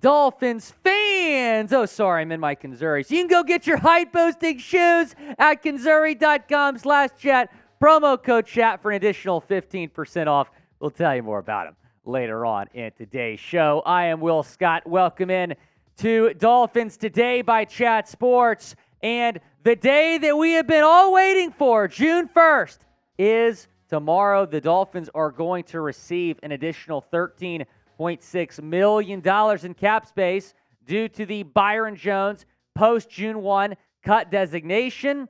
Dolphins fans. Oh, sorry, I'm in my Kanzuri. So you can go get your height-boosting shoes at kanzuri.com/chat. Promo code chat for an additional 15% off. We'll tell you more about them later on in today's show. I am Will Scott. Welcome in to Dolphins Today by Chat Sports. And the day that we have been all waiting for, June 1st, is tomorrow. The Dolphins are going to receive an additional $13.6 million in cap space due to the Bryon Jones post-June 1 cut designation.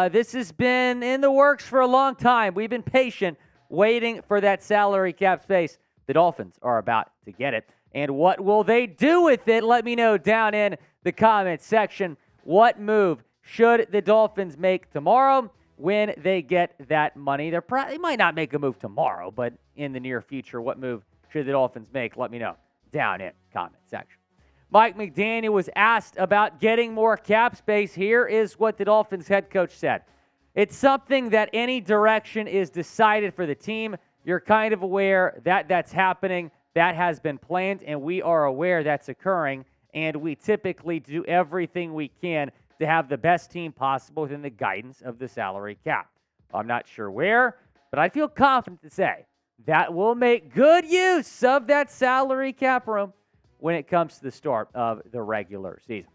This has been in the works for a long time. We've been patient waiting for that salary cap space. The Dolphins are about to get it. And what will they do with it? Let me know down in the comments section. What move should the Dolphins make tomorrow when they get that money? They might not make a move tomorrow, but in the near future, what move should the Dolphins make? Let me know down in the comment section. Mike McDaniel was asked about getting more cap space. Here is what the Dolphins head coach said. It's something that any direction is decided for the team. You're kind of aware that that's happening. That has been planned, and we are aware that's occurring, and we typically do everything we can to have the best team possible within the guidance of the salary cap. I'm not sure where, but I feel confident to say that we'll make good use of that salary cap room when it comes to the start of the regular season.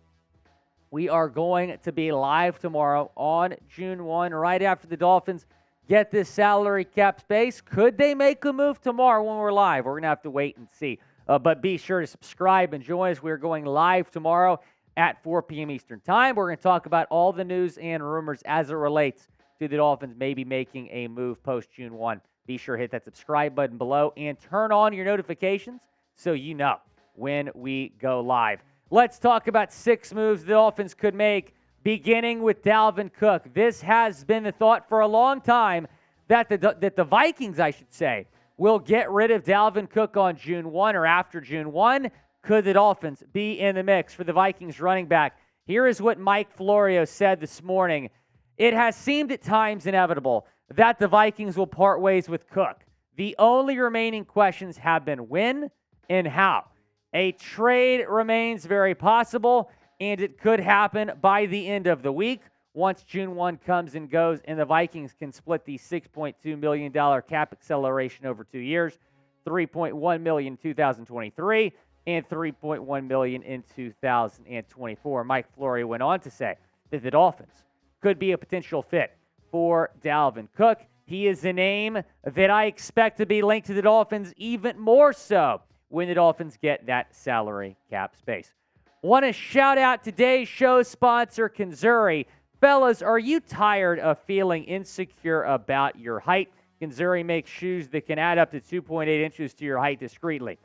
We are going to be live tomorrow on June 1, right after the Dolphins get this salary cap space. Could they make a move tomorrow when we're live? We're going to have to wait and see. But be sure to subscribe and join us. We're going live tomorrow at 4 p.m. Eastern Time. We're going to talk about all the news and rumors as it relates to the Dolphins maybe making a move post-June 1. Be sure to hit that subscribe button below and turn on your notifications so you know when we go live. Let's talk about 6 moves the Dolphins could make, beginning with Dalvin Cook. This has been the thought for a long time that the Vikings, I should say, will get rid of Dalvin Cook on June 1 or after June 1. Could the Dolphins be in the mix for the Vikings running back? Here is what Mike Florio said this morning. It has seemed at times inevitable that the Vikings will part ways with Cook. The only remaining questions have been when and how. A trade remains very possible, and it could happen by the end of the week once June 1 comes and goes, and the Vikings can split the $6.2 million cap acceleration over 2 years, $3.1 million in 2023 and $3.1 million in 2024. Mike Florio went on to say that the Dolphins could be a potential fit for Dalvin Cook. He is a name that I expect to be linked to the Dolphins even more so when the Dolphins get that salary cap space. Want to shout out today's show sponsor, Kanzuri. Fellas, are you tired of feeling insecure about your height? Kanzuri makes shoes that can add up to 2.8 inches to your height discreetly.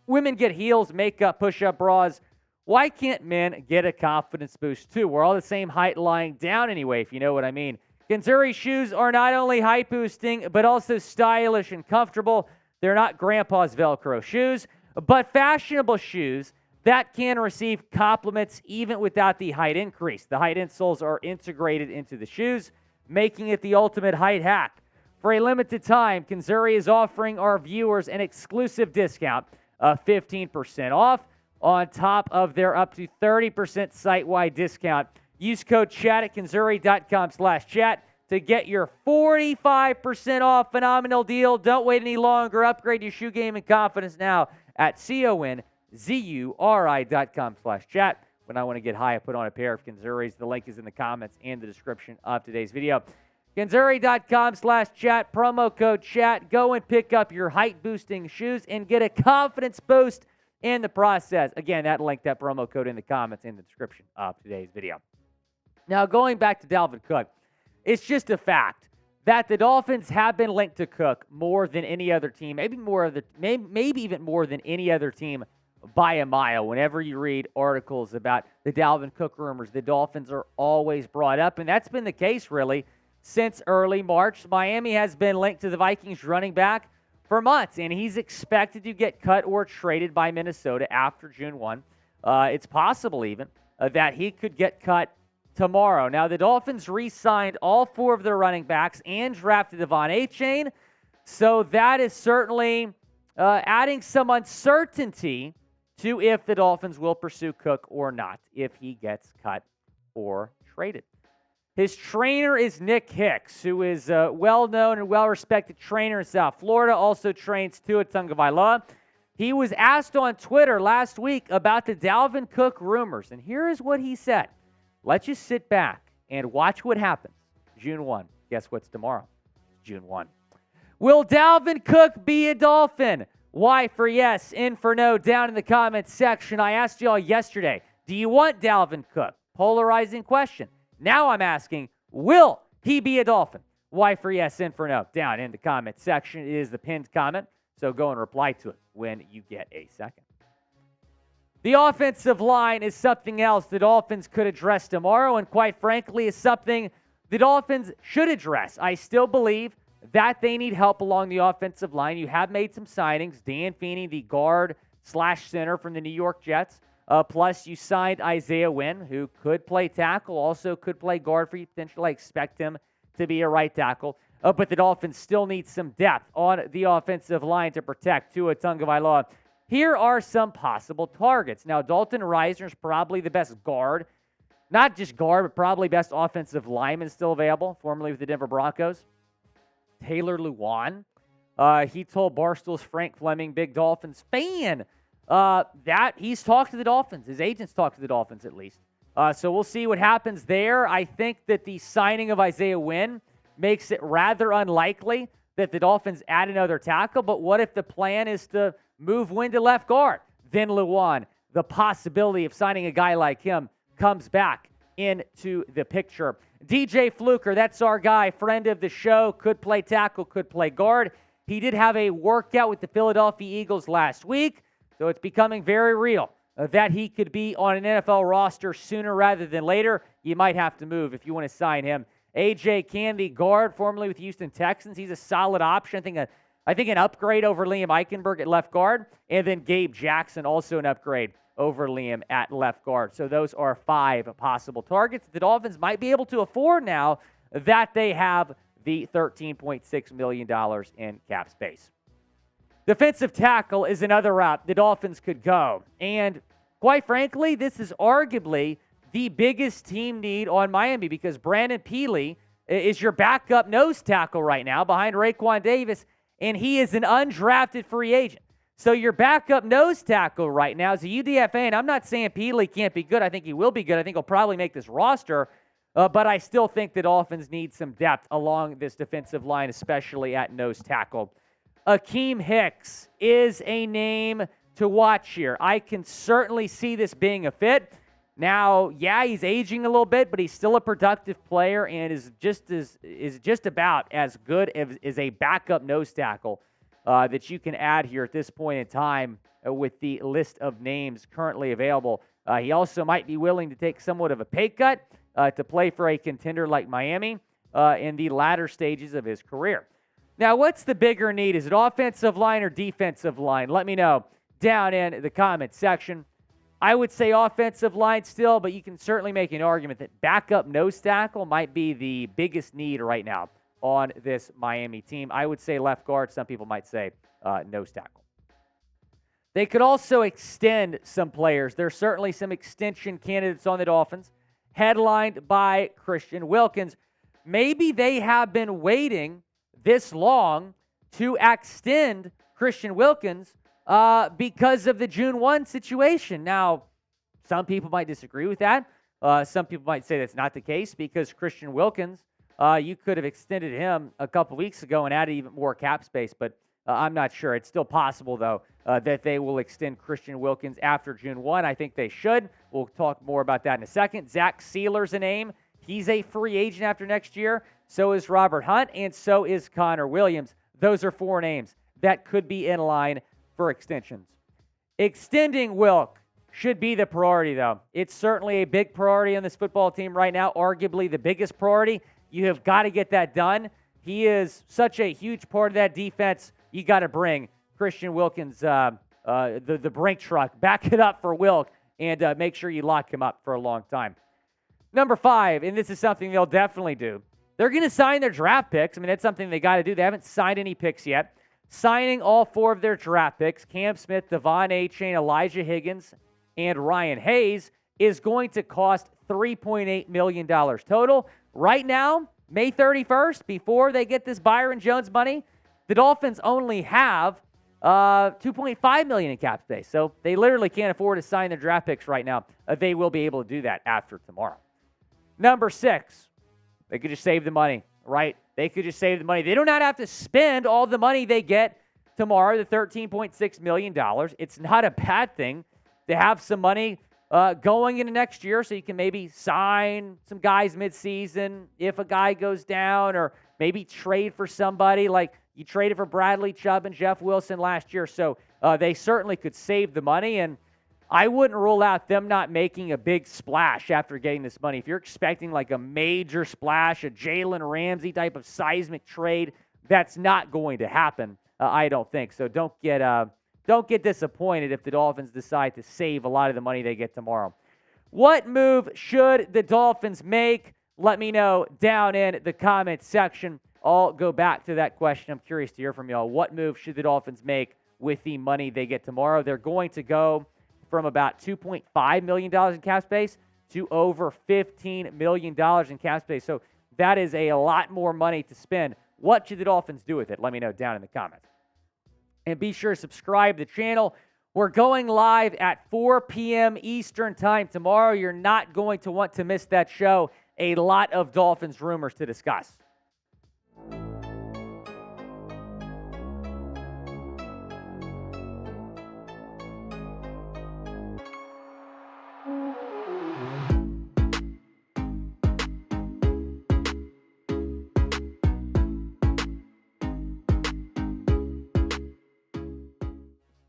Women get heels, makeup, push-up bras. Why can't men get a confidence boost too? We're all the same height lying down anyway, if you know what I mean. Kanzuri shoes are not only height boosting, but also stylish and comfortable. They're not grandpa's Velcro shoes, but fashionable shoes that can receive compliments even without the height increase. The height insoles are integrated into the shoes, making it the ultimate height hack. For a limited time, Kanzuri is offering our viewers an exclusive discount of 15% off on top of their up to 30% site-wide discount. Use code chat at kanzuri.com/chat to get your 45% off phenomenal deal. Don't wait any longer. Upgrade your shoe game and confidence now at conzuri.com/chat. When I want to get high, I put on a pair of Kanzuris. The link is in the comments and the description of today's video. Kanzuri.com/chat, promo code chat. Go and pick up your height-boosting shoes and get a confidence boost in the process. Again, that link, that promo code in the comments and the description of today's video. Now, going back to Dalvin Cook, it's just a fact that the Dolphins have been linked to Cook more than any other team, maybe even more than any other team by a mile. Whenever you read articles about the Dalvin Cook rumors, the Dolphins are always brought up, and that's been the case, really, since early March. Miami has been linked to the Vikings running back for months, and he's expected to get cut or traded by Minnesota after June 1. It's possible even that he could get cut tomorrow. Now, the Dolphins re-signed all 4 of their running backs and drafted Devon Achane, so that is certainly adding some uncertainty to if the Dolphins will pursue Cook or not if he gets cut or traded. His trainer is Nick Hicks, who is a well-known and well-respected trainer in South Florida, also trains Tua Tagovailoa. He was asked on Twitter last week about the Dalvin Cook rumors, and here is what he said. Let's just sit back and watch what happens. June 1. Guess what's tomorrow? June 1. Will Dalvin Cook be a Dolphin? Y for yes, N for no, down in the comments section. I asked y'all yesterday, do you want Dalvin Cook? Polarizing question. Now I'm asking, will he be a Dolphin? Y for yes, N for no, down in the comments section. It is the pinned comment, so go and reply to it when you get a second. The offensive line is something else the Dolphins could address tomorrow, and quite frankly, is something the Dolphins should address. I still believe that they need help along the offensive line. You have made some signings. Dan Feeney, the guard/center from the New York Jets. Plus, you signed Isaiah Wynn, who could play tackle, also could play guard for you. Potentially expect him to be a right tackle. But the Dolphins still need some depth on the offensive line to protect Tua Tagovailoa. Here are some possible targets. Now, Dalton Risner is probably the best guard. Not just guard, but probably best offensive lineman still available, formerly with the Denver Broncos. Taylor Lewan. He told Barstool's Frank Fleming, big Dolphins fan, that he's talked to the Dolphins. His agents talked to the Dolphins at least. So we'll see what happens there. I think that the signing of Isaiah Wynn makes it rather unlikely that the Dolphins add another tackle. But what if the plan is to move Wynn to left guard? Then Lewan, the possibility of signing a guy like him comes back into the picture. DJ Fluker, that's our guy, friend of the show, could play tackle, could play guard. He did have a workout with the Philadelphia Eagles last week, so it's becoming very real that he could be on an NFL roster sooner rather than later. You might have to move if you want to sign him. A.J. Candy, guard, formerly with Houston Texans. He's a solid option. I think an upgrade over Liam Eichenberg at left guard. And then Gabe Jackson, also an upgrade over Liam at left guard. So those are 5 possible targets the Dolphins might be able to afford now that they have the $13.6 million in cap space. Defensive tackle is another route the Dolphins could go. And quite frankly, this is arguably the biggest team need on Miami because Brandon Peely is your backup nose tackle right now behind Raekwon Davis, and he is an undrafted free agent. So your backup nose tackle right now is a UDFA, and I'm not saying Peely can't be good. I think he will be good. I think he'll probably make this roster, but I still think the Dolphins need some depth along this defensive line, especially at nose tackle. Akeem Hicks is a name to watch here. I can certainly see this being a fit. Now, yeah, he's aging a little bit, but he's still a productive player and is just about as good as a backup nose tackle that you can add here at this point in time with the list of names currently available. He also might be willing to take somewhat of a pay cut to play for a contender like Miami in the latter stages of his career. Now, what's the bigger need? Is it offensive line or defensive line? Let me know down in the comments section. I would say offensive line still, but you can certainly make an argument that backup nose tackle might be the biggest need right now on this Miami team. I would say left guard. Some people might say nose tackle. They could also extend some players. There's certainly some extension candidates on the Dolphins, headlined by Christian Wilkins. Maybe they have been waiting this long to extend Christian Wilkins because of the June 1 situation. Now, some people might disagree with that. Some people might say that's not the case because Christian Wilkins, you could have extended him a couple weeks ago and added even more cap space, but I'm not sure. It's still possible, though, that they will extend Christian Wilkins after June 1. I think they should. We'll talk more about that in a second. Zach Sealer's a name. He's a free agent after next year. So is Robert Hunt, and so is Connor Williams. Those are 4 names that could be in line for extensions. Extending Wilk should be the priority, though. It's certainly a big priority on this football team right now, arguably the biggest priority. You have got to get that done. He is such a huge part of that defense. You got to bring Christian Wilkins, the brink truck, back it up for Wilk, and make sure you lock him up for a long time. Number 5, and this is something they'll definitely do. They're going to sign their draft picks. I mean, that's something they got to do. They haven't signed any picks yet. signing all 4 of their draft picks, Cam Smith, Devon Achane, Elijah Higgins, and Ryan Hayes, is going to cost $3.8 million total. Right now, May 31st, before they get this Bryon Jones money, the Dolphins only have $2.5 million in cap space. So they literally can't afford to sign their draft picks right now. They will be able to do that after tomorrow. Number 6, they could just save the money, right? They could just save the money. They do not have to spend all the money they get tomorrow, the $13.6 million. It's not a bad thing to have some money going into next year, so you can maybe sign some guys midseason if a guy goes down, or maybe trade for somebody like you traded for Bradley Chubb and Jeff Wilson last year. So they certainly could save the money, and I wouldn't rule out them not making a big splash after getting this money. If you're expecting like a major splash, a Jalen Ramsey type of seismic trade, that's not going to happen, I don't think. So don't get disappointed if the Dolphins decide to save a lot of the money they get tomorrow. What move should the Dolphins make? Let me know down in the comments section. I'll go back to that question. I'm curious to hear from y'all. What move should the Dolphins make with the money they get tomorrow? They're going to go from about $2.5 million in cap space to over $15 million in cap space. So that is a lot more money to spend. What should the Dolphins do with it? Let me know down in the comments. And be sure to subscribe to the channel. We're going live at 4 p.m. Eastern time tomorrow. You're not going to want to miss that show. A lot of Dolphins rumors to discuss.